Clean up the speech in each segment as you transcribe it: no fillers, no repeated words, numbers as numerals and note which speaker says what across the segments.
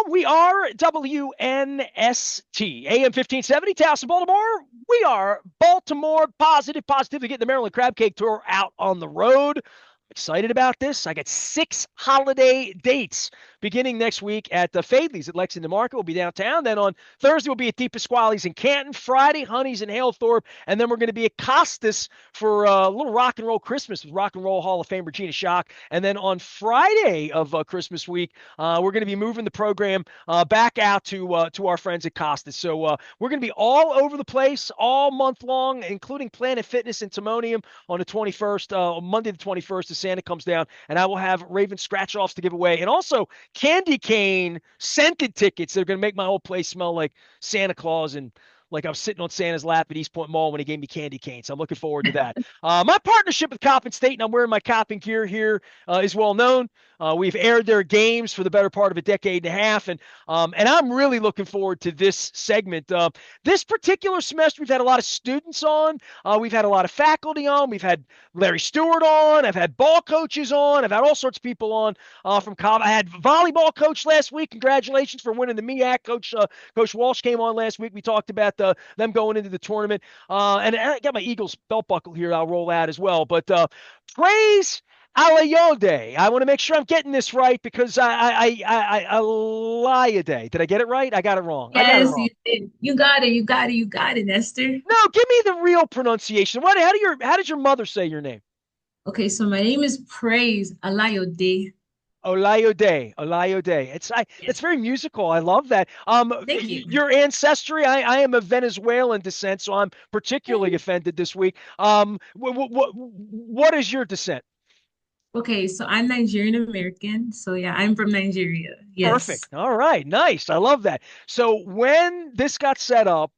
Speaker 1: We are WNST, AM 1570, Towson, Baltimore. We are Baltimore positively getting the Maryland Crab Cake Tour out on the road. Excited about this. I got 6 holiday dates beginning next week at the Fadley's at Lexington Market. We'll be downtown. Then on Thursday, we'll be at Deep Pasquale's in Canton. Friday, Honey's in Halethorpe. And then we're going to be at Costas for a little rock and roll Christmas with Rock and Roll Hall of Fame Regina Shock. And then on Friday of Christmas week, we're going to be moving the program back out to our friends at Costas. So we're going to be all over the place all month long, including Planet Fitness in Timonium on the 21st, Monday the 21st. Santa comes down, and I will have Raven scratch-offs to give away, and also candy cane scented tickets that are going to make my whole place smell like Santa Claus and like I was sitting on Santa's lap at East Point Mall when he gave me candy cane. So I'm looking forward to that. My partnership with Coppin State, and I'm wearing my Coppin gear here, is well known. We've aired their games for the better part of a decade and a half, and I'm really looking forward to this segment. This particular semester, we've had a lot of students on. We've had a lot of faculty on. We've had Larry Stewart on. I've had ball coaches on. I've had all sorts of people on from Coppin. I had volleyball coach last week. Congratulations for winning the MEAC. Coach Walsh came on last week. We talked about them going into the tournament. And I got my Eagles belt buckle here. I'll roll out as well. But Praise Alayode. I want to make sure I'm getting this right because Alayode. Did I get it right? I got it wrong. I got it
Speaker 2: Yes,
Speaker 1: wrong.
Speaker 2: you did. You got it. You got it. You got it, Nestor.
Speaker 1: No, give me the real pronunciation. How did your mother say your name?
Speaker 2: Okay, so my name is Praise Alayode.
Speaker 1: Olayode. It's
Speaker 2: Yes.
Speaker 1: very musical. I love that.
Speaker 2: Thank you.
Speaker 1: Your ancestry. I am of Venezuelan descent, so I'm particularly offended this week. What is your descent?
Speaker 2: Okay, so I'm Nigerian American. So yeah, I'm from Nigeria. Yes.
Speaker 1: Perfect. All right. Nice. I love that. So when this got set up,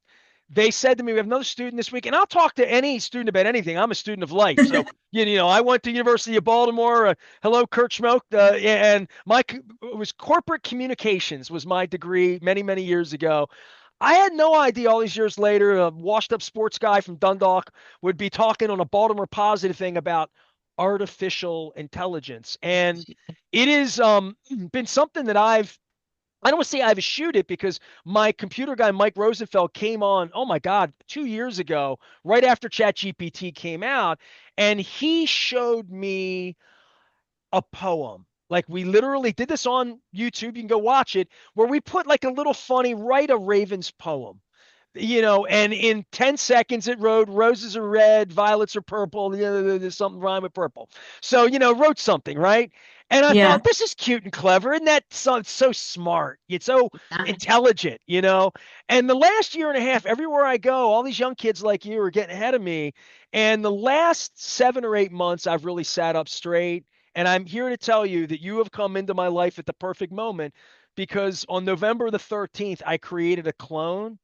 Speaker 1: they said to me, we have another student this week, and I'll talk to any student about anything. I'm a student of life. So, I went to University of Baltimore. Hello, Kurt Schmoke. And it was corporate communications was my degree many, many years ago. I had no idea all these years later, a washed up sports guy from Dundalk would be talking on a Baltimore Positive thing about artificial intelligence. And it has been something that I don't want to say I've eschewed it because my computer guy, Mike Rosenfeld, came on, oh my God, 2 years ago, right after ChatGPT came out, and he showed me a poem. Like we literally did this on YouTube. You can go watch it, where we put like a little funny, write a Ravens poem. And in 10 seconds it wrote roses are red, violets are purple, there's something rhyme with purple. So, wrote something, right? And I
Speaker 2: Yeah.
Speaker 1: thought, this is cute and clever. Isn't that so smart? It's so
Speaker 2: Yeah.
Speaker 1: intelligent. And the last year and a half, everywhere I go, all these young kids like you are getting ahead of me. And the last 7 or 8 months, I've really sat up straight. And I'm here to tell you that you have come into my life at the perfect moment because on November the 13th, I created a clone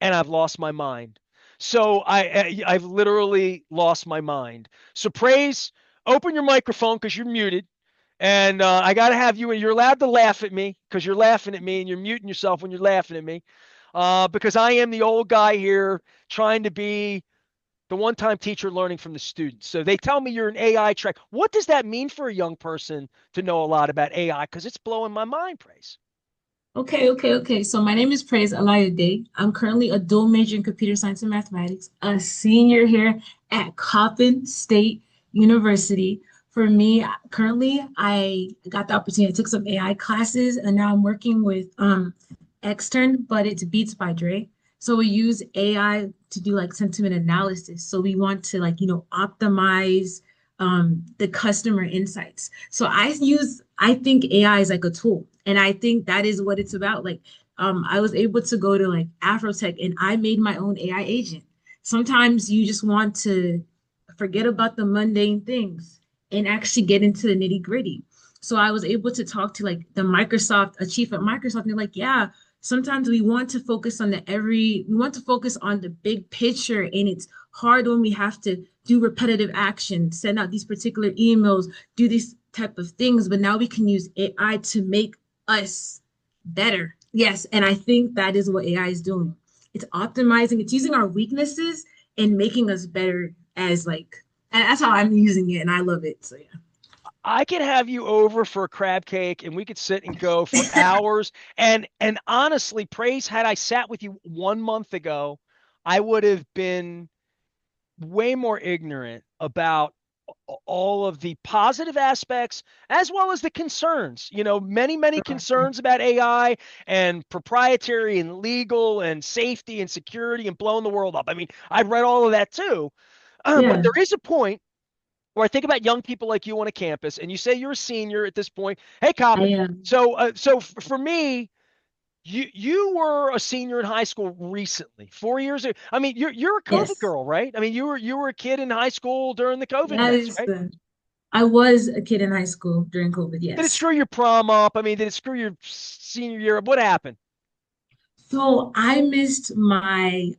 Speaker 1: and I've lost my mind. So I've literally lost my mind. So Praise, open your microphone because you're muted. And I got to have you, and you're allowed to laugh at me because you're laughing at me and you're muting yourself when you're laughing at me. Because I am the old guy here trying to be the one-time teacher learning from the students. So they tell me you're an AI track. What does that mean for a young person to know a lot about AI? Because it's blowing my mind, Praise.
Speaker 2: Okay. So my name is Praise Alayode. I'm currently a dual major in computer science and mathematics, a senior here at Coppin State University. For me, currently, I got the opportunity. I took some AI classes, and now I'm working with extern, but it's Beats by Dre. So we use AI to do like sentiment analysis. So we want to optimize the customer insights. So I think AI is like a tool. And I think that is what it's about. Like, I was able to go to like Afrotech and I made my own AI agent. Sometimes you just want to forget about the mundane things and actually get into the nitty gritty. So I was able to talk to like a chief at Microsoft, and they're like, yeah, sometimes we want to focus on we want to focus on the big picture, and it's hard when we have to do repetitive action, send out these particular emails, do these type of things, but now we can use AI to make us better. Yes, and I think that is what AI is doing. It's optimizing, it's using our weaknesses and making us better as like, and that's how I'm using it, and I love it. So yeah.
Speaker 1: I could have you over for a crab cake and we could sit and go for hours. And honestly, Praise, had I sat with you 1 month ago, I would have been way more ignorant about all of the positive aspects as well as the concerns. Many concerns about AI and proprietary and legal and safety and security and blowing the world up. I mean, I've read all of that too. But
Speaker 2: Yeah,
Speaker 1: there is a point where I think about young people like you on a campus, and you say you're a senior at this point. Hey,
Speaker 2: I
Speaker 1: Coppin.
Speaker 2: am.
Speaker 1: So for me, you were a senior in high school recently, 4 years ago. I mean, you're a COVID
Speaker 2: Yes,
Speaker 1: girl, right? I mean, you were a kid in high school during the COVID
Speaker 2: that
Speaker 1: mess,
Speaker 2: is
Speaker 1: right?
Speaker 2: the. I was a kid in high school during COVID.
Speaker 1: Did it
Speaker 2: Yes.
Speaker 1: screw your prom up? I mean, did it screw your senior year up? What happened?
Speaker 2: So I missed my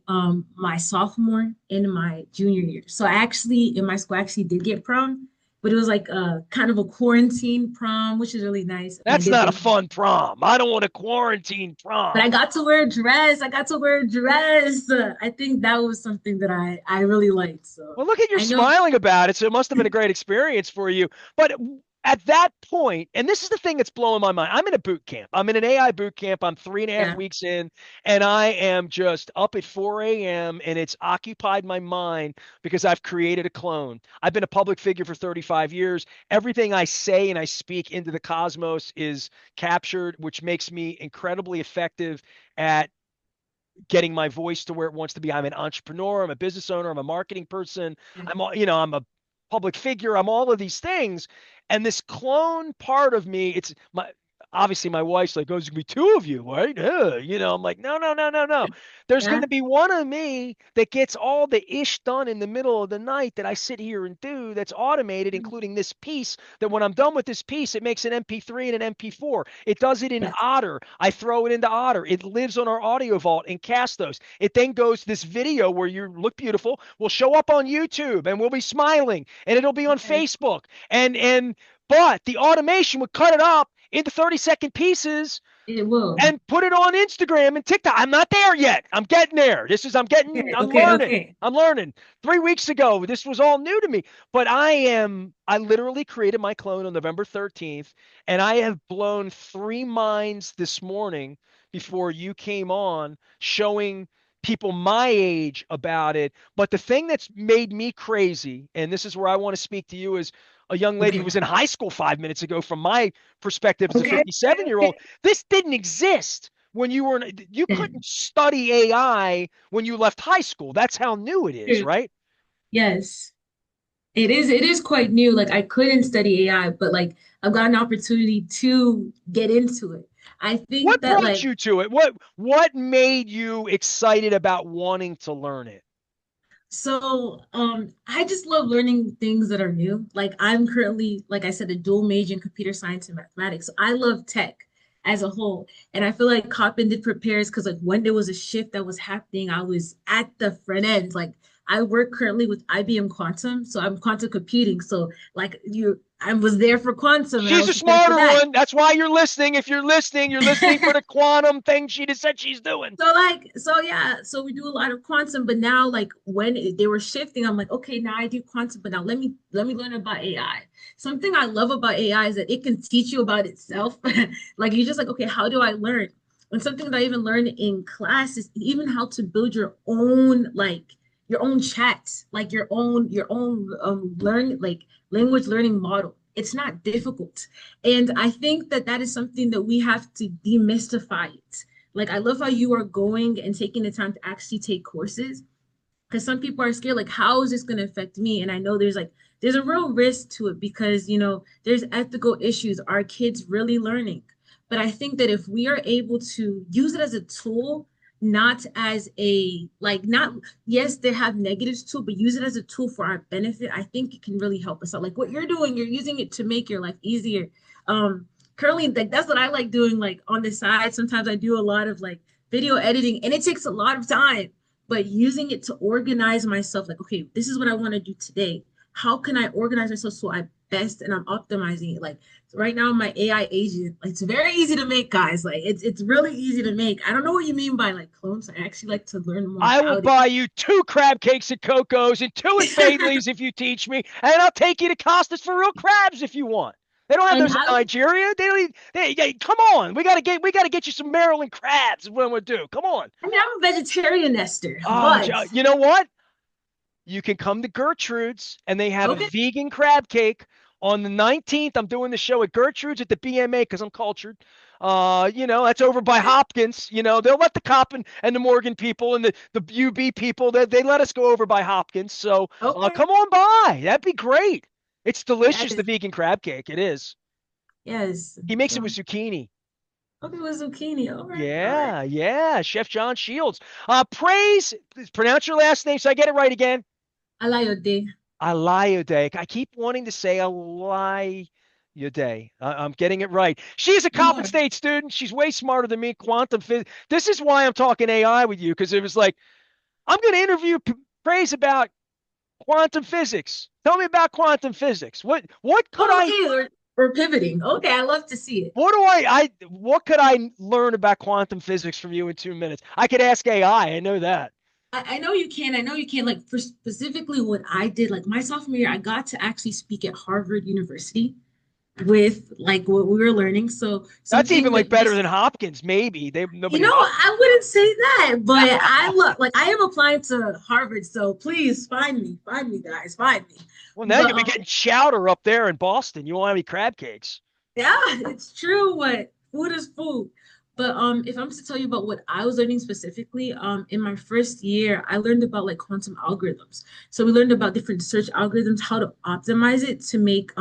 Speaker 2: sophomore and my junior year. So I actually in my school I actually did get prom, but it was like a kind of a quarantine prom, which is really nice. And I
Speaker 1: That's
Speaker 2: did
Speaker 1: not a
Speaker 2: get,
Speaker 1: fun prom. I don't want a quarantine
Speaker 2: but I
Speaker 1: prom.
Speaker 2: got to wear a dress. I got to wear a dress. I think that was something that I really liked. So
Speaker 1: Well, look at you
Speaker 2: I know,
Speaker 1: smiling about it. So it must have been a great experience for you. But at that point, and this is the thing that's blowing my mind. I'm in a boot camp. I'm in an AI boot camp. I'm 3.5
Speaker 2: yeah,
Speaker 1: weeks in, and I am just up at 4 a.m. and it's occupied my mind because I've created a clone. I've been a public figure for 35 years. Everything I say and I speak into the cosmos is captured, which makes me incredibly effective at getting my voice to where it wants to be. I'm an entrepreneur, I'm a business owner, I'm a marketing person, I'm a public figure, I'm all of these things. And this clone part of me, it's my obviously my wife's like, oh, there's gonna be two of you, right? I'm like, no, no, no, no, no. There's
Speaker 2: yeah,
Speaker 1: gonna be one of me that gets all the ish done in the middle of the night that I sit here and do that's automated, including this piece that when I'm done with this piece, it makes an MP3 and an MP4. It does it in
Speaker 2: yes,
Speaker 1: Otter. I throw it into Otter. It lives on our audio vault in Castos. It then goes this video where you look beautiful will show up on YouTube and we'll be smiling and it'll be on
Speaker 2: yes,
Speaker 1: Facebook. But the automation would cut it up into 30-second pieces
Speaker 2: it will.
Speaker 1: and put it on Instagram and TikTok. I'm not there yet. I'm getting there.
Speaker 2: Okay,
Speaker 1: I'm
Speaker 2: okay,
Speaker 1: learning.
Speaker 2: okay.
Speaker 1: I'm learning. 3 weeks ago, this was all new to me, but I literally created my clone on November 13th, and I have blown three minds this morning before you came on showing people my age about it. But the thing that's made me crazy, and this is where I want to speak to you as a young lady who
Speaker 2: Okay.
Speaker 1: was in high school 5 minutes ago from my perspective as a
Speaker 2: Okay.
Speaker 1: 57-year-old.
Speaker 2: Okay.
Speaker 1: This didn't exist when you
Speaker 2: Yeah,
Speaker 1: couldn't study AI when you left high school. That's how new it is,
Speaker 2: true.
Speaker 1: right?
Speaker 2: Yes. It is quite new. Like I couldn't study AI, but like I've got an opportunity to get into it. I think
Speaker 1: What
Speaker 2: that
Speaker 1: brought
Speaker 2: like
Speaker 1: you to it? What made you excited about wanting to learn it?
Speaker 2: I just love learning things that are new. Like I'm currently, like I said, a dual major in computer science and mathematics. So I love tech as a whole. And I feel like Coppin did prepares because like when there was a shift that was happening, I was at the front end. Like I work currently with IBM Quantum, so I'm quantum computing. So like I was there for quantum and I
Speaker 1: She's
Speaker 2: was
Speaker 1: a
Speaker 2: prepared for
Speaker 1: smarter
Speaker 2: that.
Speaker 1: one. That's why you're listening. If you're listening for the quantum thing she just said she's doing.
Speaker 2: So yeah, so we do a lot of quantum, but now like when they were shifting, I'm like, okay, now I do quantum, but now let me learn about AI. Something I love about AI is that it can teach you about itself. Like you're just like, okay, how do I learn? And something that I even learned in class is even how to build your own chat, like your own learn like language learning model. It's not difficult. And I think that that is something that we have to demystify it. Like I love how you are going and taking the time to actually take courses because some people are scared like how is this going to affect me? And I know there's a real risk to it because there's ethical issues. Are kids really learning? But I think that if we are able to use it as a tool, not as a like not yes, they have negatives too, but use it as a tool for our benefit. I think it can really help us out. Like what you're doing, you're using it to make your life easier. Currently, like that's what I like doing. Like on the side, sometimes I do a lot of like video editing, and it takes a lot of time. But using it to organize myself, like okay, this is what I want to do today. How can I organize myself so I best and I'm optimizing it. Like right now, my AI agent, like, it's very easy to make, guys. Like it's really easy to make. I don't know what you mean by like clones. I actually like to learn more
Speaker 1: I will
Speaker 2: about it.
Speaker 1: buy you 2 crab cakes at Coco's and 2 at Fadley's if you teach me, and I'll take you to Costas for real crabs if you want. They don't have
Speaker 2: And
Speaker 1: those in
Speaker 2: how
Speaker 1: Nigeria. They don't. Come on. We got to get you some Maryland crabs. Is what we do. Come on.
Speaker 2: I mean, I'm a vegetarian, Nestor,
Speaker 1: Oh,
Speaker 2: but
Speaker 1: you know what? You can come to Gertrude's and they have a
Speaker 2: okay.
Speaker 1: vegan crab cake on the 19th. I'm doing the show at Gertrude's at the BMA because I'm cultured. That's over by Hopkins. They'll let the Coppin and the Morgan people and the UB people, they let us go over by Hopkins. So
Speaker 2: Okay.
Speaker 1: come on by. That'd be great. It's delicious, the
Speaker 2: Yes.
Speaker 1: vegan crab cake. It is.
Speaker 2: Yes.
Speaker 1: He makes it with
Speaker 2: So
Speaker 1: zucchini.
Speaker 2: okay with zucchini. All right. All right.
Speaker 1: Yeah, yeah. Chef John Shields. Praise, pronounce your last name so I get it right again.
Speaker 2: Alayode.
Speaker 1: Alayode. I keep wanting to say Alayode. I'm getting it right. She's a
Speaker 2: You
Speaker 1: Coppin
Speaker 2: are.
Speaker 1: State student. She's way smarter than me. Quantum physics. This is why I'm talking AI with you because it was like I'm going to interview Praise about quantum physics. Tell me about quantum physics. What could
Speaker 2: Oh,
Speaker 1: I
Speaker 2: okay. We're pivoting. Okay, I love to see it.
Speaker 1: what could I learn about quantum physics from you in 2 minutes? I could ask AI. I know that.
Speaker 2: I know you can. I know you can. Like for specifically what I did, like my sophomore year, I got to actually speak at Harvard University with like what we were learning. So
Speaker 1: That's even
Speaker 2: something
Speaker 1: like
Speaker 2: that
Speaker 1: better
Speaker 2: this,
Speaker 1: than Hopkins. Maybe they
Speaker 2: you
Speaker 1: nobody
Speaker 2: know,
Speaker 1: Hop.
Speaker 2: I wouldn't say that, but I love like I am applying to Harvard. So please find me, guys, find me.
Speaker 1: Well, now you're
Speaker 2: But
Speaker 1: gonna be getting chowder up there in Boston. You won't have any crab cakes.
Speaker 2: yeah, it's true. What food is food. But if I'm to tell you about what I was learning specifically, in my first year, I learned about like quantum algorithms. So we learned about different search algorithms, how to optimize it to make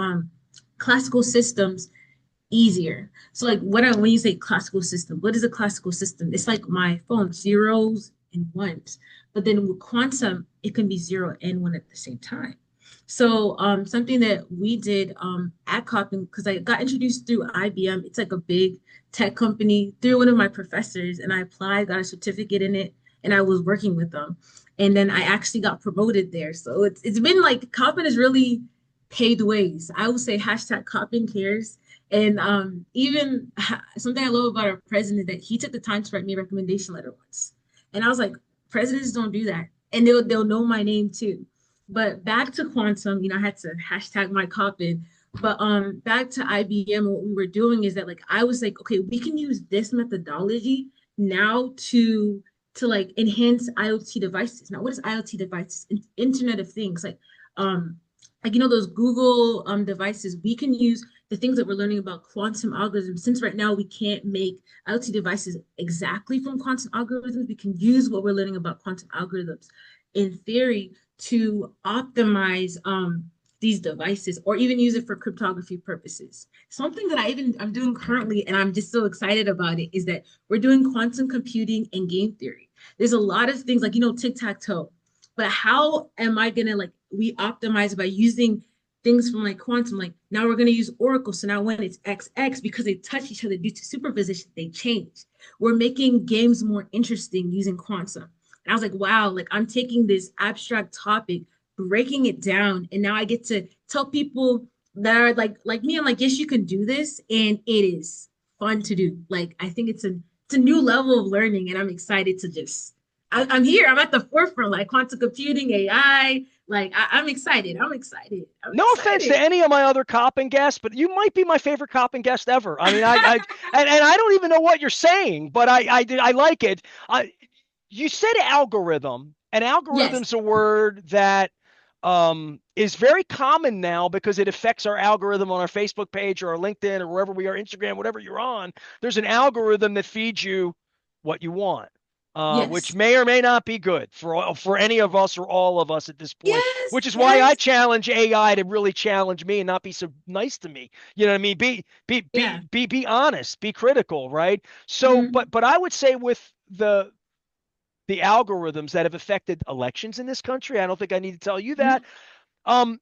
Speaker 2: classical systems easier. So like when you say classical system, what is a classical system? It's like my phone, zeros and ones. But then with quantum, it can be zero and one at the same time. So something that we did at Coppin, because I got introduced through IBM, it's like a big tech company through one of my professors, and I applied, got a certificate in it, and I was working with them. And then I actually got promoted there. So it's been like Coppin has really paved ways. I would say hashtag Coppin cares. And even something I love about our president that he took the time to write me a recommendation letter once. And I was like, presidents don't do that. And they'll know my name too. But back to quantum, I had to hashtag my Coppin. But back to IBM, what we were doing is that like I was like, okay, we can use this methodology now to like enhance IoT devices. Now, what is IoT devices? Internet of Things, those Google devices. We can use the things that we're learning about quantum algorithms. Since right now we can't make IoT devices exactly from quantum algorithms, we can use what we're learning about quantum algorithms in theory to optimize these devices or even use it for cryptography purposes. Something that I'm doing currently, and I'm just so excited about it, is that we're doing quantum computing and game theory. There's a lot of things like, tic-tac-toe, but how am I gonna like we optimize by using things from like quantum? Like now we're gonna use Oracle. So now when it's XX, because they touch each other due to superposition, they change. We're making games more interesting using quantum. And I was like, wow, like I'm taking this abstract topic, breaking it down, and now I get to tell people that are like me, I'm like, yes, you can do this, and it is fun to do. Like I think it's a new level of learning, and I'm excited to just I'm here. I'm at the forefront, like quantum computing, AI. Like I'm excited. I'm excited. I'm
Speaker 1: No offense to
Speaker 2: excited.
Speaker 1: any of my other Coppin guests, but you might be my favorite Coppin guest ever. I mean, and I don't even know what you're saying, but I like it. You said algorithm, and
Speaker 2: Yes.
Speaker 1: algorithm's a word that is very common now because it affects our algorithm on our Facebook page or our LinkedIn or wherever we are, Instagram, whatever you're on. There's an algorithm that feeds you what you want. Which
Speaker 2: Yes.
Speaker 1: may or may not be good for any of us or all of us at this point.
Speaker 2: Yes.
Speaker 1: Which is why I
Speaker 2: Yes.
Speaker 1: challenge AI to really challenge me and not be so nice to me. You know what I mean?
Speaker 2: Yeah.
Speaker 1: Be honest, be critical, right? So,
Speaker 2: Mhm.
Speaker 1: but I would say with the algorithms that have affected elections in this country, I don't think I need to tell you that.
Speaker 2: Mhm.
Speaker 1: Um,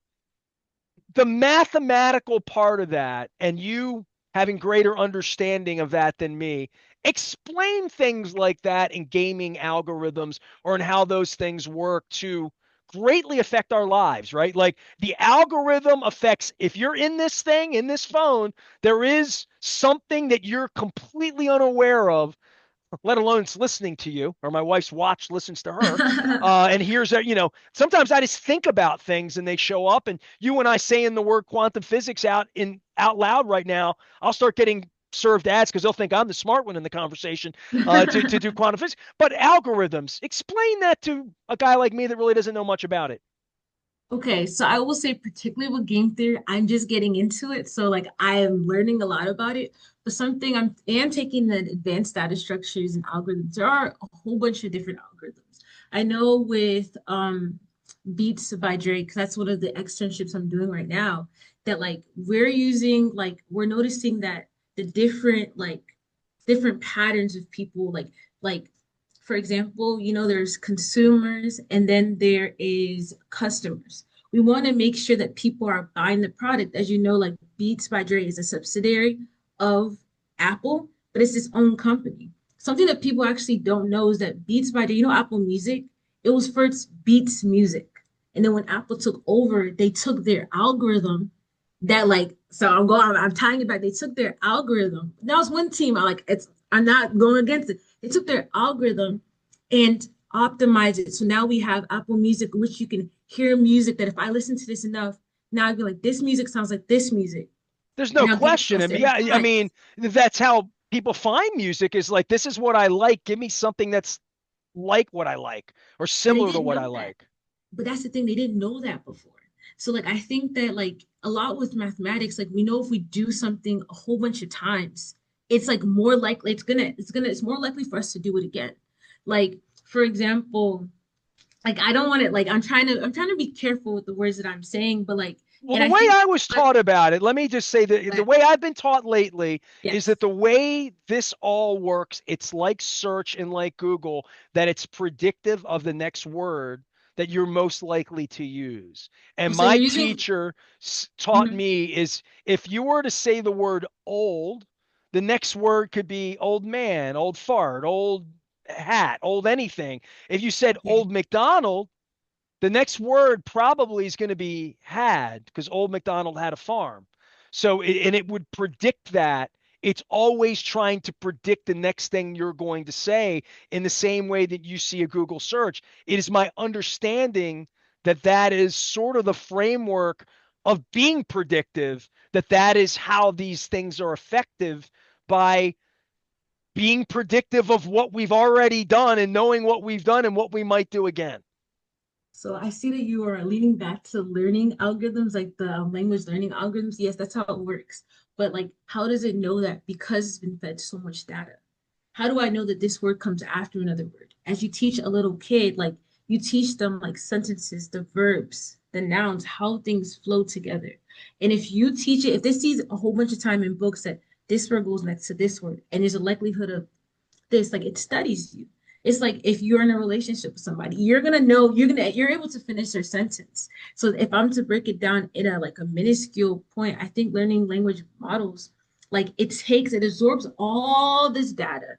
Speaker 1: the mathematical part of that, and you having greater understanding of that than me, explain things like that in gaming algorithms or in how those things work to greatly affect our lives, right? Like the algorithm affects, if you're in this thing, in this phone, there is something that you're completely unaware of, let alone it's listening to you, or my wife's watch listens to her, and here's that, sometimes I just think about things and they show up, and you and I saying the word quantum physics out loud right now, I'll start getting served ads because they'll think I'm the smart one in the conversation to do quantum physics. But algorithms, explain that to a guy like me that really doesn't know much about it.
Speaker 2: Okay, so I will say, particularly with game theory, I'm just getting into it. So like I am learning a lot about it. But something I am taking the advanced data structures and algorithms. There are a whole bunch of different algorithms. I know with Beats by Drake, that's one of the externships I'm doing right now, that like we're using, like we're noticing that the different patterns of people, like for example, there's consumers and then there is customers. We want to make sure that people are buying the product. As you know, like Beats by Dre is a subsidiary of Apple, but it's its own company. Something that people actually don't know is that Beats by Dre, Apple Music, it was first Beats Music. And then when Apple took over, they took their algorithm that like, so I'm tying it back. They took their algorithm. That was one team. I'm not going against it. They took their algorithm and optimized it. So now we have Apple Music, which you can hear music that if I listen to this enough, now I'd be like, this music sounds like this music.
Speaker 1: There's no
Speaker 2: And I'll give you
Speaker 1: question.
Speaker 2: a
Speaker 1: I mean,
Speaker 2: certain
Speaker 1: yeah, I
Speaker 2: time.
Speaker 1: mean, that's how people find music is like, this is what I like. Give me something that's like what I like or
Speaker 2: But they
Speaker 1: similar to
Speaker 2: didn't
Speaker 1: what
Speaker 2: know
Speaker 1: I
Speaker 2: that.
Speaker 1: like.
Speaker 2: But that's the thing, they didn't know that before. So like I think that like a lot with mathematics, like we know if we do something a whole bunch of times, it's like more likely it's more likely for us to do it again. Like for example, like I don't want to like I'm trying to be careful with the words that I'm saying, but like
Speaker 1: Well,
Speaker 2: and
Speaker 1: the
Speaker 2: I
Speaker 1: way
Speaker 2: think
Speaker 1: I was taught about it, let me just say that the
Speaker 2: but
Speaker 1: way I've been taught lately is that
Speaker 2: yes.
Speaker 1: the way this all works, it's like search and like Google, that it's predictive of the next word that you're most likely to use.
Speaker 2: Oh,
Speaker 1: And
Speaker 2: so
Speaker 1: my
Speaker 2: you're using
Speaker 1: teacher taught
Speaker 2: mhm.
Speaker 1: me is if you were to say the word old, the next word could be old man, old fart, old hat, old anything. If you said
Speaker 2: Okay.
Speaker 1: old McDonald, the next word probably is going to be had because old MacDonald had a farm. So, and it would predict that. It's always trying to predict the next thing you're going to say in the same way that you see a Google search. It is my understanding that that is sort of the framework of being predictive, that is how these things are effective by being predictive of what we've already done and knowing what we've done and what we might do again.
Speaker 2: So I see that you are leaning back to learning algorithms, like the language learning algorithms. Yes, that's how it works. But like, how does it know that because it's been fed so much data? How do I know that this word comes after another word? As you teach a little kid, like you teach them like sentences, the verbs, the nouns, how things flow together. And if you teach it, if they see a whole bunch of time in books that this word goes next to this word, and there's a likelihood of this, like it studies you. It's like if you're in a relationship with somebody, you're gonna know you're able to finish their sentence. So if I'm to break it down in a minuscule point, I think learning language models, like it absorbs all this data.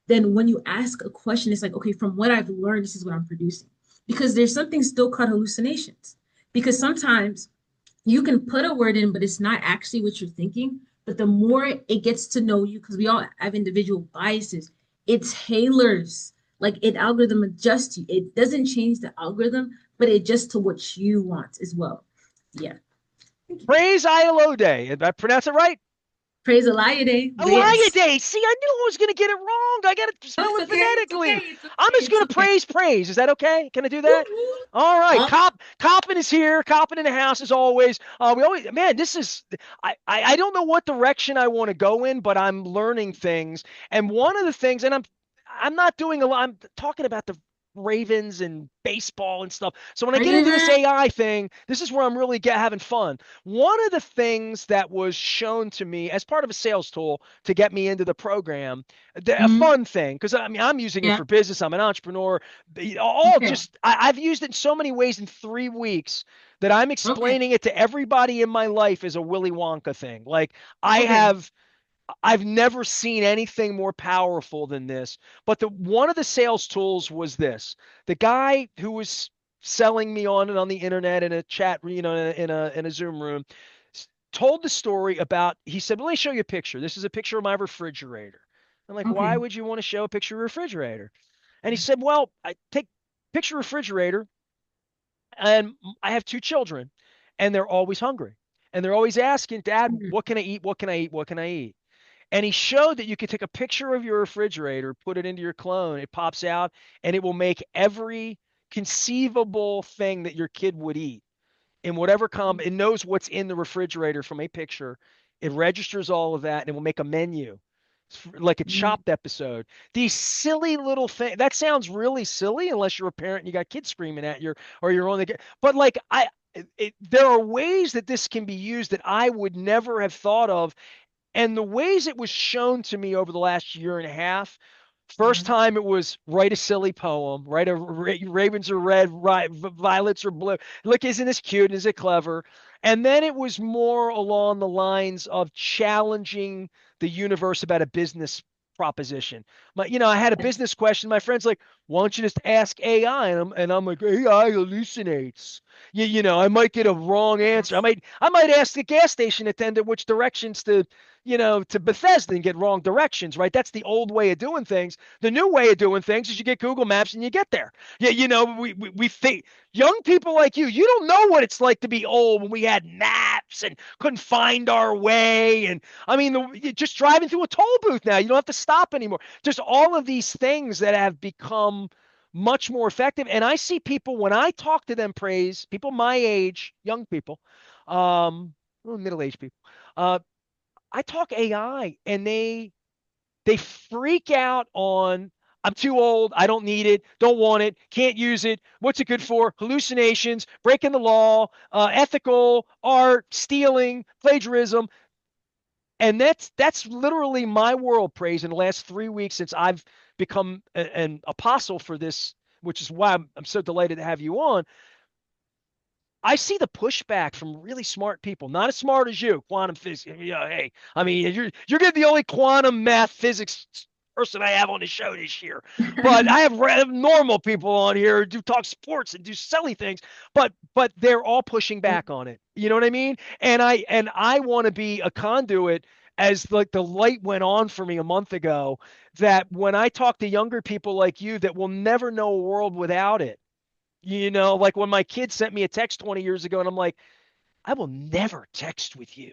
Speaker 2: Then when you ask a question, it's like, okay, from what I've learned, this is what I'm producing. Because there's something still called hallucinations. Because sometimes you can put a word in, but it's not actually what you're thinking. But the more it gets to know you, because we all have individual biases, it tailors, like it algorithm adjusts you. It doesn't change the algorithm, but it adjusts to what you want as well. Yeah. Thank you.
Speaker 1: Praise Alayode. Did I pronounce it right?
Speaker 2: Praise Alayode, but yes.
Speaker 1: Alayode. See, I knew I was going to get it wrong. I got to
Speaker 2: No,
Speaker 1: spell
Speaker 2: it's
Speaker 1: it
Speaker 2: okay. It's okay.
Speaker 1: phonetically.
Speaker 2: It's okay.
Speaker 1: I'm just
Speaker 2: It's
Speaker 1: going to
Speaker 2: okay.
Speaker 1: praise. Is that okay? Can I do
Speaker 2: Woo,
Speaker 1: that?
Speaker 2: woo.
Speaker 1: All right.
Speaker 2: All the
Speaker 1: Coppin is here. Coppin in the house as always. We always, man, this is, I don't know what direction I want to go in, but I'm learning things. And one of the things, and I'm not doing a lot, I'm talking about the Ravens and baseball and stuff. So when I get into this
Speaker 2: time.
Speaker 1: AI thing, this is where I'm really having fun. One of the things that was shown to me as part of a sales tool to get me into the program, a
Speaker 2: Mhm.
Speaker 1: fun thing, because I mean, I'm using it
Speaker 2: Yeah.
Speaker 1: for business. I'm an entrepreneur. All
Speaker 2: Okay.
Speaker 1: just, I've used it in so many ways in 3 weeks that I'm
Speaker 2: Okay.
Speaker 1: explaining it to everybody in my life as a Willy Wonka thing. Like I
Speaker 2: Okay.
Speaker 1: have I've never seen anything more powerful than this. But the one of the sales tools was this. The guy who was selling me on it on the internet in a chat, in a Zoom room, told the story about. He said, "Well, let me show you a picture. This is a picture of my refrigerator." I'm like, "Why
Speaker 2: Okay.
Speaker 1: would you want to show a picture of a refrigerator?" And he said, "Well, I take picture refrigerator, and I have two children, and they're always hungry, and they're always asking, Dad,
Speaker 2: Mhm.
Speaker 1: what can I eat? What can I eat? What can I eat?" And he showed that you could take a picture of your refrigerator, put it into your clone, it pops out, and it will make every conceivable thing that your kid would eat in whatever it knows what's in the refrigerator from a picture. It registers all of that, and it will make a menu. Like a
Speaker 2: Mhm.
Speaker 1: Chopped episode. These silly little things. That sounds really silly unless you're a parent and you got kids screaming at you, or you're on the. But like there are ways that this can be used that I would never have thought of, and the ways it was shown to me over the last year and a half. First
Speaker 2: Yeah.
Speaker 1: time it was write a silly poem, write a ravens are red, violets are blue. Look, isn't this cute? Is it clever? And then it was more along the lines of challenging the universe about a business proposition. I had a business question. My friend's like, "Why don't you just ask AI?" And I'm like, "AI hallucinates." I might get a wrong answer. I might ask the gas station attendant which directions to Bethesda and get wrong directions, right? That's the old way of doing things. The new way of doing things is you get Google Maps and you get there. Yeah, we think young people like you don't know what it's like to be old when we had maps and couldn't find our way. And I mean, just driving through a toll booth now, you don't have to stop anymore. Just all of these things that have become much more effective. And I see people when I talk to them, praise people my age, young people, middle-aged people. Uh, I talk AI and they freak out on I'm too old, I don't need it, don't want it, can't use it. What's it good for? Hallucinations, breaking the law, ethical, art, stealing, plagiarism. And that's literally my world, praise, in the last 3 weeks since I've become an apostle for this, which is why I'm so delighted to have you on. I see the pushback from really smart people, not as smart as you, quantum physics. Yeah, hey, I mean, you're gonna be the only quantum math physics person I have on the show this year. But I have normal people on here who do talk sports and do silly things, but they're all pushing back on it. You know what I mean? And I want to be a conduit as like the light went on for me a month ago, that when I talk to younger people like you that will never know a world without it. Like when my kid sent me a text 20 years ago, and I'm like, I will never text with you.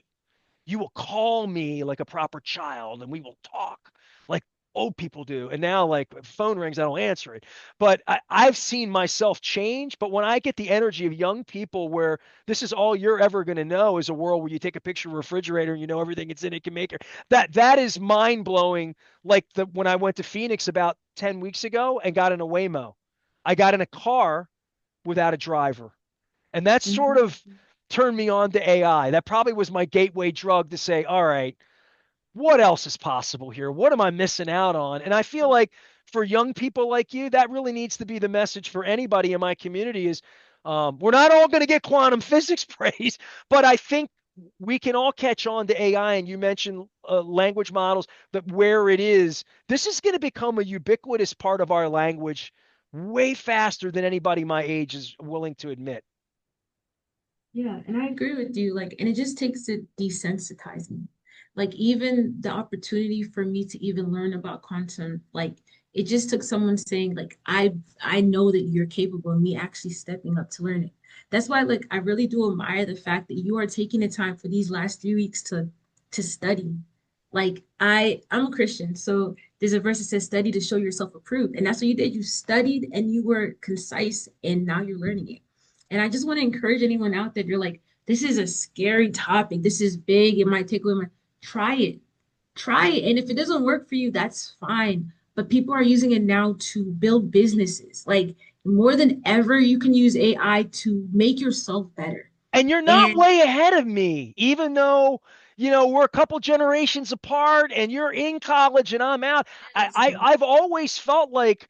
Speaker 1: You will call me like a proper child and we will talk like old people do. And now, like, phone rings, I don't answer it. But I've seen myself change. But when I get the energy of young people where this is all you're ever going to know is a world where you take a picture of a refrigerator and you know everything it's in, it can make it. That is mind blowing. Like when I went to Phoenix about 10 weeks ago and got in a Waymo, I got in a car without a driver. And that sort
Speaker 2: Mhm.
Speaker 1: of turned me on to AI. That probably was my gateway drug to say, all right, what else is possible here? What am I missing out on? And I feel like for young people like you, that really needs to be the message for anybody in my community is we're not all going to get quantum physics praise, but I think we can all catch on to AI. And you mentioned language models, that where it is, this is going to become a ubiquitous part of our language way faster than anybody my age is willing to admit.
Speaker 2: Yeah, and I agree with you. Like, and it just takes to desensitize me. Like, even the opportunity for me to even learn about quantum, like, it just took someone saying, like, I know that you're capable of me actually stepping up to learn it. That's why, like, I really do admire the fact that you are taking the time for these last 3 weeks to study. Like, I'm a Christian, so there's a verse that says, "Study to show yourself approved," and that's what you did. You studied and you were concise, and now you're learning it. And I just want to encourage anyone out there, you're like, this is a scary topic. This is big. It might take away my, try it. Try it. And if it doesn't work for you, that's fine. But people are using it now to build businesses. Like more than ever, you can use AI to make yourself better.
Speaker 1: And you're not
Speaker 2: And
Speaker 1: way ahead of me, even though, we're a couple generations apart and you're in college and I'm out. I've always felt like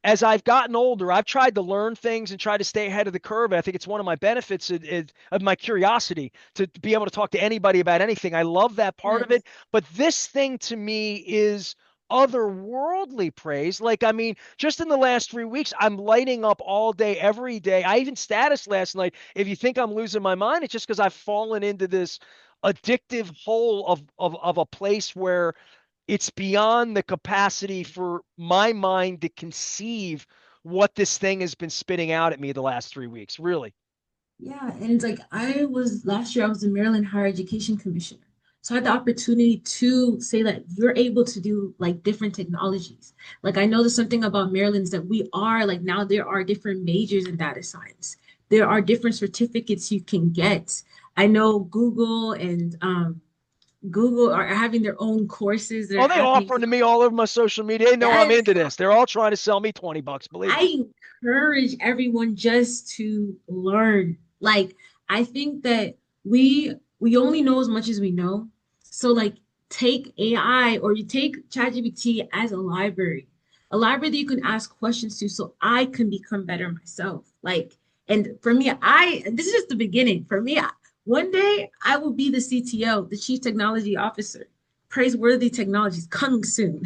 Speaker 1: as I've gotten older, I've tried to learn things and try to stay ahead of the curve. I think it's one of my benefits of my curiosity to be able to talk to anybody about anything. I love that part of
Speaker 2: yes.
Speaker 1: it. But this thing to me is otherworldly, Praise. Like, I mean, just in the last 3 weeks, I'm lighting up all day, every day. I even status last night. If you think I'm losing my mind, it's just because I've fallen into this addictive hole of a place where it's beyond the capacity for my mind to conceive what this thing has been spitting out at me the last 3 weeks. Really.
Speaker 2: Yeah, and it's like I was last year, I was the Maryland Higher Education Commissioner. So I had the opportunity to say that you're able to do like different technologies. Like I know there's something about Maryland is that we are like now there are different majors in data science. There are different certificates you can get. I know Google and Google are having their own courses that are
Speaker 1: Oh, they
Speaker 2: happening.
Speaker 1: offer them to me all over my social media. They know I'm
Speaker 2: Yes,
Speaker 1: into this. They're all trying to sell me $20, believe me.
Speaker 2: I encourage everyone just to learn. Like, I think that we only know as much as we know. So like take AI or you take ChatGPT as a library that you can ask questions to so I can become better myself. Like, and for me, this is just the beginning. For me, one day I will be the CTO, the Chief Technology Officer. Praiseworthy technologies coming soon,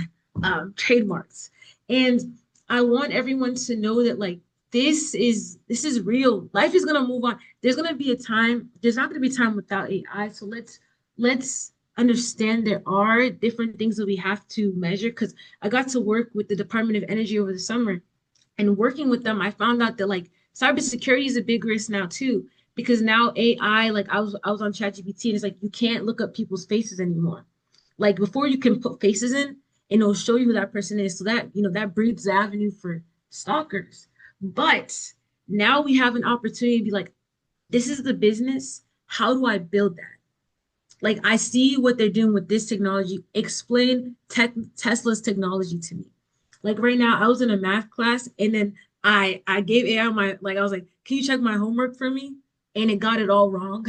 Speaker 2: trademarks. And I want everyone to know that like this is real. Life is gonna move on. There's gonna be a time. There's not gonna be time without AI. So let's understand there are different things that we have to measure. Because I got to work with the Department of Energy over the summer, and working with them, I found out that like cybersecurity is a big risk now too. Because now AI, like I was on ChatGPT and it's like you can't look up people's faces anymore. Like before you can put faces in and it'll show you who that person is. So that, that breeds the avenue for stalkers. But now we have an opportunity to be like, this is the business. How do I build that? Like I see what they're doing with this technology. Explain Tesla's technology to me. Like right now, I was in a math class and then I gave AI my like I was like, can you check my homework for me? And it got it all wrong.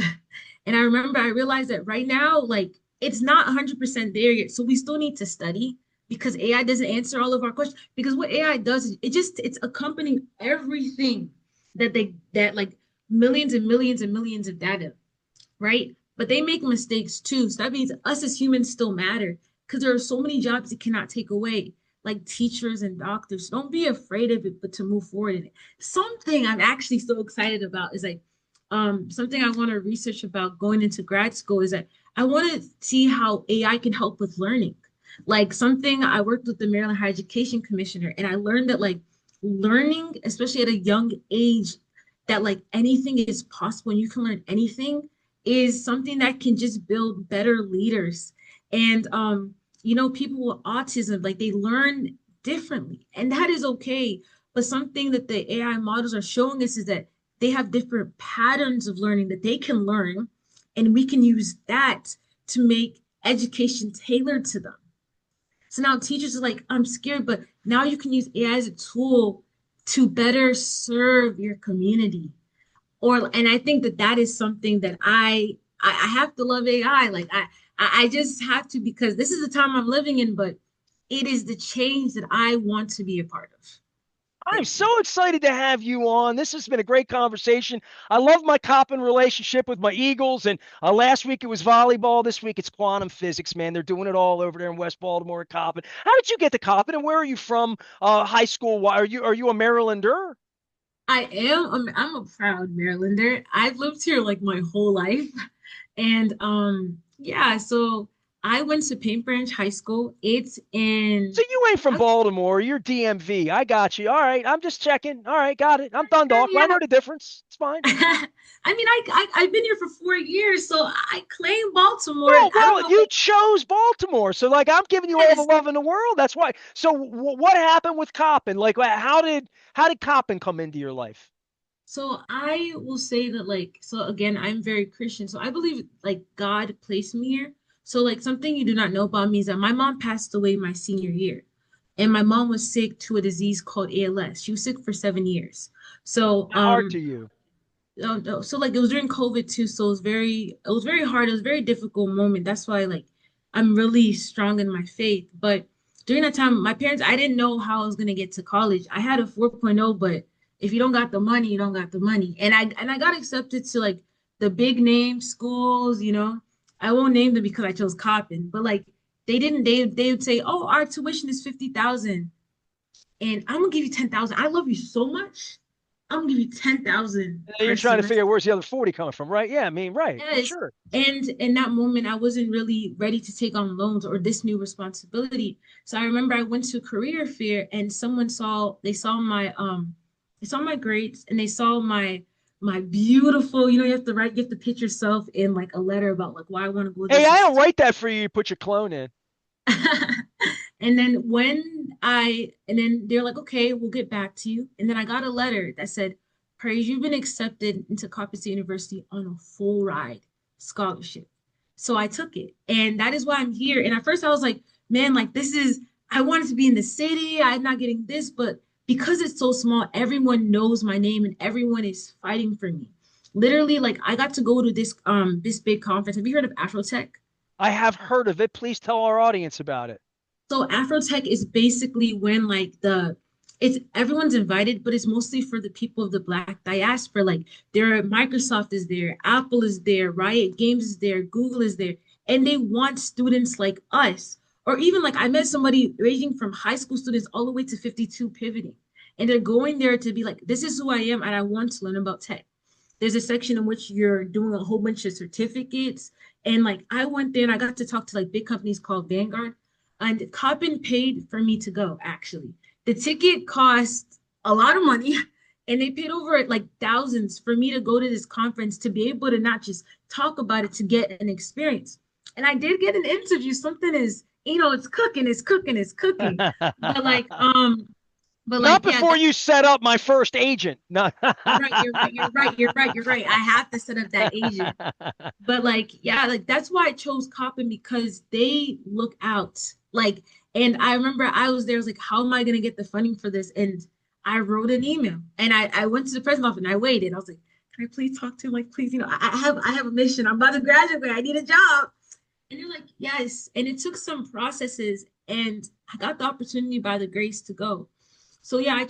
Speaker 2: And I remember I realized that right now, like it's not 100% there yet. So we still need to study because AI doesn't answer all of our questions. Because what AI does is it's accompanying everything that like millions and millions and millions of data, right? But they make mistakes too. So that means us as humans still matter because there are so many jobs it cannot take away, like teachers and doctors. Don't be afraid of it, but to move forward in it. Something I'm actually so excited about is like something I want to research about going into grad school is that I want to see how AI can help with learning. Like something I worked with the Maryland Higher Education Commissioner, and I learned that like learning, especially at a young age, that like anything is possible and you can learn anything is something that can just build better leaders. And people with autism, like they learn differently, and that is okay. But something that the AI models are showing us is that they have different patterns of learning that they can learn, and we can use that to make education tailored to them. So now teachers are like, I'm scared, but now you can use AI as a tool to better serve your community. And I think that that is something that I have to love AI. Like I just have to because this is the time I'm living in, but it is the change that I want to be a part of.
Speaker 1: I'm
Speaker 2: Thank you.
Speaker 1: so excited to have you on. This has been a great conversation. I love my Coppin relationship with my Eagles. And last week it was volleyball. This week it's quantum physics, man. They're doing it all over there in West Baltimore at Coppin. How did you get to Coppin and where are you from high school? Why are you a Marylander?
Speaker 2: I'm a proud Marylander. I've lived here like my whole life. And yeah, so I went to Paint Branch High School. It's in
Speaker 1: So you ain't from Baltimore. You're DMV. I got you. All right. I'm just checking. All right. Got it. I'm Dundalk. I
Speaker 2: yeah.
Speaker 1: know the difference. It's fine.
Speaker 2: I mean, I've been here for 4 years, so I claim Baltimore.
Speaker 1: Well,
Speaker 2: I don't
Speaker 1: well,
Speaker 2: know,
Speaker 1: you
Speaker 2: like
Speaker 1: chose Baltimore, so like I'm giving you all the
Speaker 2: yes.
Speaker 1: love in the world. That's why. So what happened with Coppin? Like, how did Coppin come into your life?
Speaker 2: So I will say that like so again, I'm very Christian. So I believe like God placed me here. So like something you do not know about me is that my mom passed away my senior year. And my mom was sick to a disease called ALS. She was sick for 7 years. So
Speaker 1: My heart to you.
Speaker 2: no, so like it was during COVID too. So it was very hard. It was a very difficult moment. That's why like I'm really strong in my faith. But during that time, my parents, I didn't know how I was gonna get to college. I had a 4.0, but if you don't got the money, you don't got the money. And I got accepted to like the big name schools. I won't name them because I chose Coppin, but like they would say, oh, our tuition is 50,000 and I'm gonna give you 10,000. I love you so much. I'm gonna give you 10,000
Speaker 1: And then
Speaker 2: per
Speaker 1: you're trying to figure out
Speaker 2: semester.
Speaker 1: where's the other 40 coming from, right? Yeah, I mean, right.
Speaker 2: Yes.
Speaker 1: Sure.
Speaker 2: And in that moment, I wasn't really ready to take on loans or this new responsibility. So I remember I went to a career fair and they saw my grades and they saw my beautiful, you have to pitch yourself in like a letter about like why I want to go to
Speaker 1: Hey,
Speaker 2: this
Speaker 1: I don't
Speaker 2: institute.
Speaker 1: write that for you. You put your clone in.
Speaker 2: And then and then they're like, okay, we'll get back to you. And then I got a letter that said, Praise, you've been accepted into Coppin State University on a full ride scholarship. So I took it. And that is why I'm here. And at first I was like, man, like I wanted to be in the city. I'm not getting this, but because it's so small, everyone knows my name and everyone is fighting for me. Literally, like I got to go to this big conference. Have you heard of Afrotech?
Speaker 1: I have heard of it. Please tell our audience about it.
Speaker 2: So Afrotech is basically when like it's everyone's invited, but it's mostly for the people of the Black diaspora. Like Microsoft is there, Apple is there, Riot Games is there, Google is there, and they want students like us. Or even like I met somebody ranging from high school students all the way to 52 pivoting. And they're going there to be like, this is who I am, and I want to learn about tech. There's a section in which you're doing a whole bunch of certificates. And like I went there and I got to talk to like big companies called Vanguard. And Coppin paid for me to go, actually. The ticket cost a lot of money, and they paid over like thousands for me to go to this conference to be able to not just talk about it, to get an experience. And I did get an interview. Something is, it's cooking, it's cooking, it's cooking. But like,
Speaker 1: Not
Speaker 2: yeah,
Speaker 1: before you set up my first agent. No.
Speaker 2: you're right. I have to set up that agent. But like, yeah, like that's why I chose Coppin because they look out. Like, and I remember I was there, I was like, how am I gonna get the funding for this? And I wrote an email and I went to the president's office and I waited. I was like, can I please talk to him? Like, please, I have a mission. I'm about to graduate. I need a job. And they're like, yes. And it took some processes and I got the opportunity by the grace to go. So yeah, I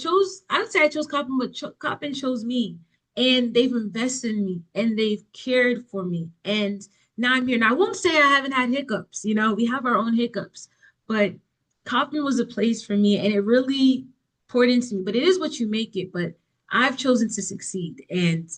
Speaker 2: would say I chose Coppin, but Coppin chose me and they've invested in me and they've cared for me. And now I'm here. Now I won't say I haven't had hiccups. We have our own hiccups, but Coppin was a place for me and it really poured into me. But it is what you make it. But I've chosen to succeed and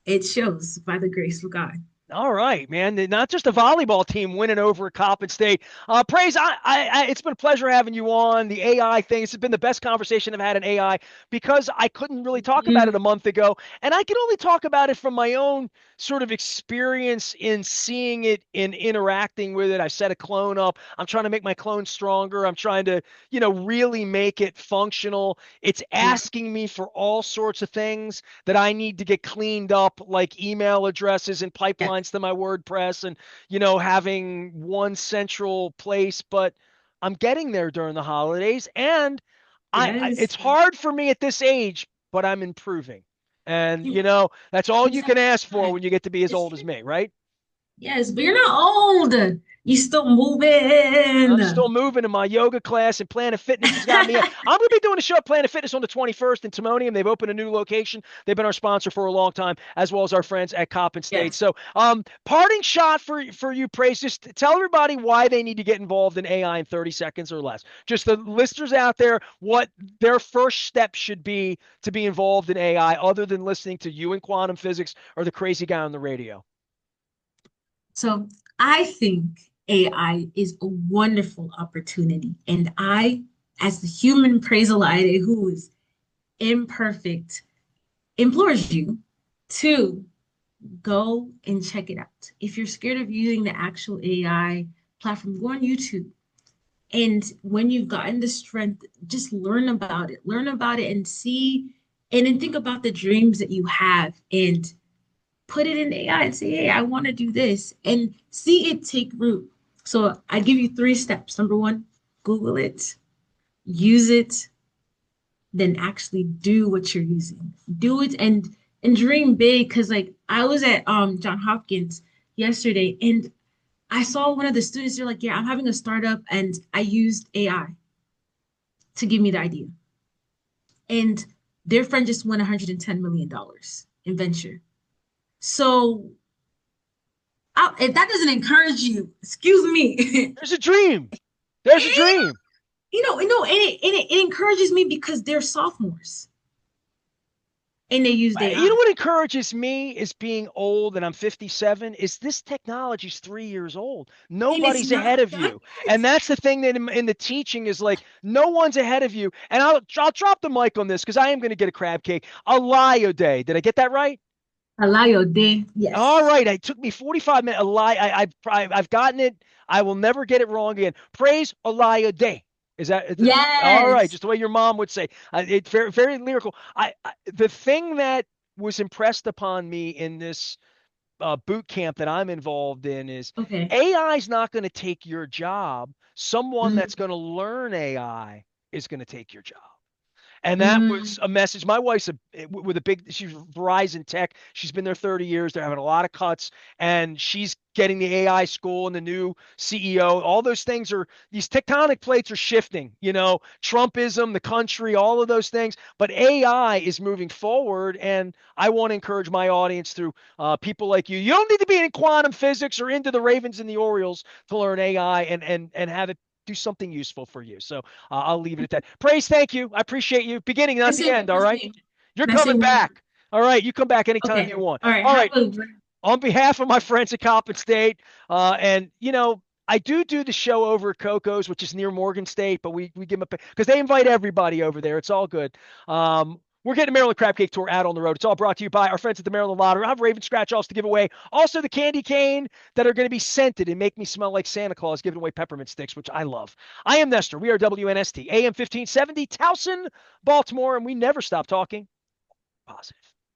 Speaker 2: it shows by the grace of God.
Speaker 1: All right, man. Not just a volleyball team winning over at Coppin State. Praise, it's been a pleasure having you on. The AI thing, it's been the best conversation I've had in AI because I couldn't really talk about it a
Speaker 2: Mm,
Speaker 1: month ago. And I can only talk about it from my own sort of experience in seeing it and interacting with it. I set a clone up. I'm trying to make my clone stronger. I'm trying to, really make it functional. It's
Speaker 2: yeah,
Speaker 1: asking me for all sorts of things that I need to get cleaned up, like email addresses and
Speaker 2: yeah,
Speaker 1: pipelines to my WordPress and, having one central place. But I'm getting there during the holidays. And
Speaker 2: yes.
Speaker 1: it's hard for me at this age, but I'm improving. And,
Speaker 2: You
Speaker 1: that's all you can ask for
Speaker 2: exactly.
Speaker 1: when you get to be as
Speaker 2: It's
Speaker 1: old
Speaker 2: true.
Speaker 1: as me, right?
Speaker 2: Yes, but you're not old. You still moving.
Speaker 1: I'm still moving in my yoga class, and Planet Fitness has got me. I'm going to be doing a show at Planet Fitness on the 21st in Timonium. They've opened a new location. They've been our sponsor for a long time, as well as our friends at Coppin State.
Speaker 2: Yes.
Speaker 1: So, parting shot for you, Praise. Just tell everybody why they need to get involved in AI in 30 seconds or less. Just the listeners out there, what their first step should be to be involved in AI, other than listening to you in quantum physics or the crazy guy on the radio.
Speaker 2: So I think AI is a wonderful opportunity. And I, as the human Praise Alayode who is imperfect, implores you to go and check it out. If you're scared of using the actual AI platform, go on YouTube. And when you've gotten the strength, just learn about it and see, and then think about the dreams that you have and put it in AI and say, hey, I want to do this and see it take root. So I give you 3 steps. Number one, Google it, use it, then actually do what you're using. Do it and dream big. Cause like I was at John Hopkins yesterday and I saw one of the students, they're like, yeah, I'm having a startup and I used AI to give me the idea. And their friend just won $110 million in venture. So if that doesn't encourage you, excuse me.
Speaker 1: There's a dream. There's a dream.
Speaker 2: And it encourages me because they're sophomores and they use
Speaker 1: You know
Speaker 2: AI.
Speaker 1: what encourages me is being old and I'm 57 is this technology's 3 years old.
Speaker 2: And it's
Speaker 1: Nobody's
Speaker 2: not
Speaker 1: ahead of
Speaker 2: that
Speaker 1: you. And
Speaker 2: yet.
Speaker 1: that's the thing that in the teaching is like, no one's ahead of you. And I'll drop the mic on this because I am going to get a crab cake. Alayode. Did I get that right?
Speaker 2: Alayode,
Speaker 1: All
Speaker 2: yes.
Speaker 1: right. It took me 45 minutes. I've gotten it. I will never get it wrong again. Praise Alayode. All right?
Speaker 2: Yes.
Speaker 1: Just the way your mom would say. It's very, very lyrical. The thing that was impressed upon me in this boot camp that I'm involved in is
Speaker 2: Okay.
Speaker 1: AI is not going to take your job. Someone
Speaker 2: Mm,
Speaker 1: that's going to learn AI is going to take your job. And that was
Speaker 2: mm,
Speaker 1: a message. My wife's with a big, she's Verizon Tech. She's been there 30 years. They're having a lot of cuts, and she's getting the AI school and the new CEO. All those things are, these tectonic plates are shifting, Trumpism, the country, all of those things. But AI is moving forward, and I want to encourage my audience through people like you. You don't need to be in quantum physics or into the Ravens and the Orioles to learn AI and have it do something useful for you. So I'll leave it at that. Praise, thank you. I appreciate you. Beginning, not
Speaker 2: that's
Speaker 1: the
Speaker 2: it.
Speaker 1: end. All
Speaker 2: That's
Speaker 1: right.
Speaker 2: me.
Speaker 1: You're
Speaker 2: That's
Speaker 1: coming
Speaker 2: it.
Speaker 1: back. All right. You come back anytime
Speaker 2: Okay.
Speaker 1: you want.
Speaker 2: All right.
Speaker 1: All
Speaker 2: Have
Speaker 1: right.
Speaker 2: a
Speaker 1: On behalf of my friends at Coppin State, and I do the show over at Coco's, which is near Morgan State, but we give them a because they invite everybody over there. It's all good. We're getting a Maryland Crab Cake Tour out on the road. It's all brought to you by our friends at the Maryland Lottery. I have Raven scratch offs to give away. Also, the candy cane that are going to be scented and make me smell like Santa Claus, giving away peppermint sticks, which I love. I am Nestor. We are WNST, AM 1570, Towson, Baltimore, and we never stop talking positive.